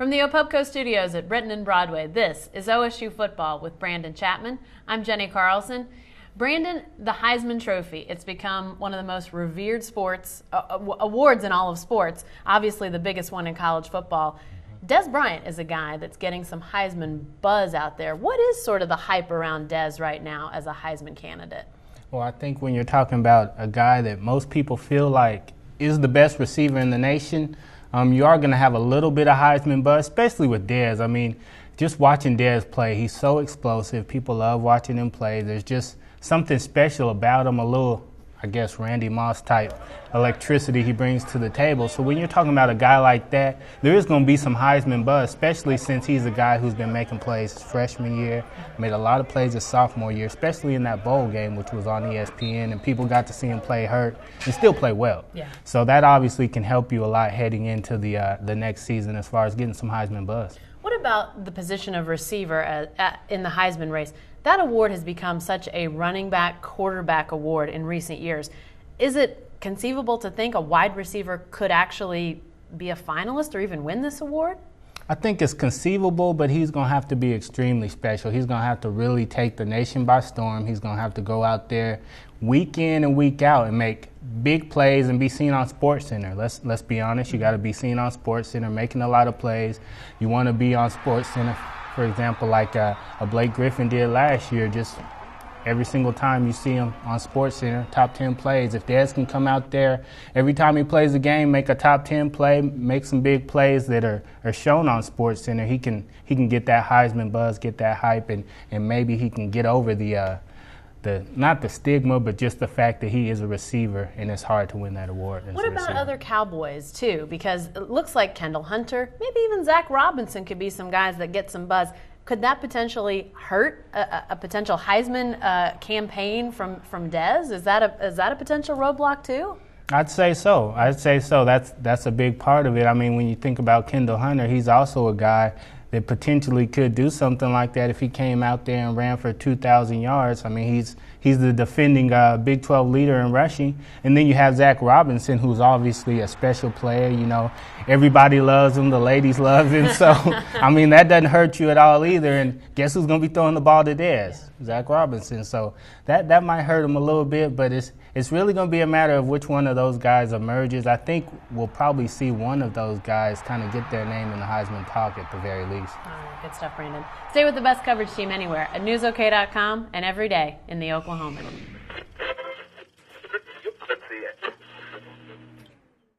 From the Opubco studios at Britton and Broadway, this is OSU Football with Brandon Chapman. I'm Jenny Carlson. Brandon, the Heisman Trophy, it's become one of the most revered sports awards in all of sports, obviously the biggest one in college football. Dez Bryant is a guy that's getting some Heisman buzz out there. What is sort of the hype around Dez right now as a Heisman candidate? Well, I think when you're talking about a guy that most people feel like is the best receiver in the nation, you are going to have a little bit of Heisman buzz, especially with Dez. I mean, just watching Dez play, he's so explosive. People love watching him play. There's just something special about him, a little, I guess, Randy Moss type electricity he brings to the table. So when you're talking about a guy like that, there is going to be some Heisman buzz, especially since he's a guy who's been making plays his freshman year, made a lot of plays his sophomore year, especially in that bowl game, which was on ESPN, and people got to see him play hurt and still play well. Yeah. So that obviously can help you a lot heading into the next season as far as getting some Heisman buzz. What about the position of receiver in the Heisman race? That award has become such a running back, quarterback award in recent years. Is it conceivable to think a wide receiver could actually be a finalist or even win this award? I think it's conceivable, but he's going to have to be extremely special. He's going to have to really take the nation by storm. He's going to have to go out there week in and week out and make big plays and be seen on SportsCenter. Let's be honest. You got to be seen on SportsCenter, making a lot of plays. You want to be on SportsCenter, for example, like a Blake Griffin did last year. Just every single time you see him on SportsCenter, top 10 plays. If Dez can come out there every time he plays a game, make a top 10 play, make some big plays that are shown on SportsCenter, he can get that Heisman buzz, get that hype, and maybe he can get over the not the stigma, but just the fact that he is a receiver and it's hard to win that award. What about other Cowboys too? Because it looks like Kendall Hunter, maybe even Zach Robinson could be some guys that get some buzz. Could that potentially hurt a potential Heisman campaign from Dez? Is that a potential roadblock too? I'd say so. That's a big part of it. I mean, when you think about Kendall Hunter, he's also a guy that potentially could do something like that if he came out there and ran for 2,000 yards. I mean, he's the defending Big 12 leader in rushing. And then you have Zach Robinson, who's obviously a special player. You know, everybody loves him. The ladies love him. So, I mean, that doesn't hurt you at all either. And guess who's going to be throwing the ball to Dez? Zach Robinson. So that might hurt him a little bit, but it's really going to be a matter of which one of those guys emerges. I think we'll probably see one of those guys kind of get their name in the Heisman talk at the very least. All right, good stuff, Brandon. Stay with the best coverage team anywhere at newsok.com and every day in the Oklahoman.